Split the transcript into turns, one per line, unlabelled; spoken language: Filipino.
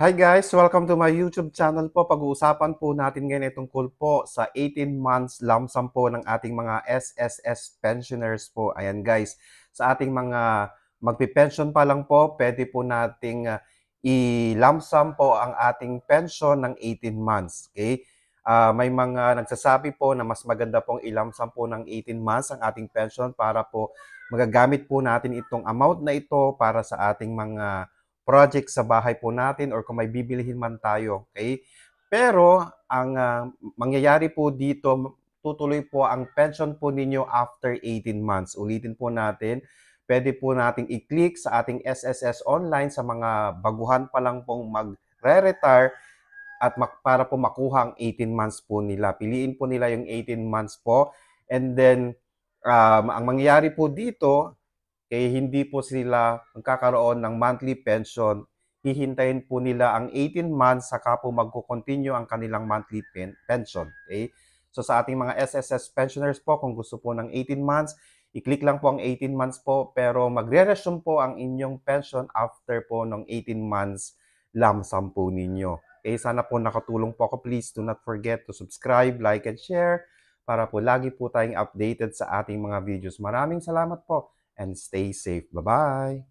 Hi guys! Welcome to my YouTube channel po. Pag-uusapan po natin ngayon ay tungkol po sa 18 months lump sum po ng ating mga SSS pensioners po. Ayan guys, sa ating mga magpi-pension pa lang po, pwede po nating i-lump sum po ang ating pension ng 18 months. Okay? May mga nagsasabi po na mas maganda pong i-lump sum po ng 18 months ang ating pension para po magagamit po natin itong amount na ito para sa ating mga project sa bahay po natin or kung may bibilihin man tayo, okay? Pero ang mangyayari po dito, tutuloy po ang pension po ninyo after 18 months. Ulitin po natin, pwede po nating i-click sa ating SSS online sa mga baguhan pa lang pong magre-retire at para po makuha ang 18 months po nila. Piliin po nila yung 18 months po and then ang mangyayari po dito, hindi po sila magkakaroon ng monthly pension. Hihintayin po nila ang 18 months saka po magko-continue ang kanilang monthly pension. Okay? So sa ating mga SSS pensioners po, kung gusto po ng 18 months, i-click lang po ang 18 months po pero magre-resume po ang inyong pension after po ng 18 months lump sum po ninyo. Okay, sana po nakatulong po ako. Please do not forget to subscribe, like, and share para po lagi po tayong updated sa ating mga videos. Maraming salamat po and stay safe. Bye-bye!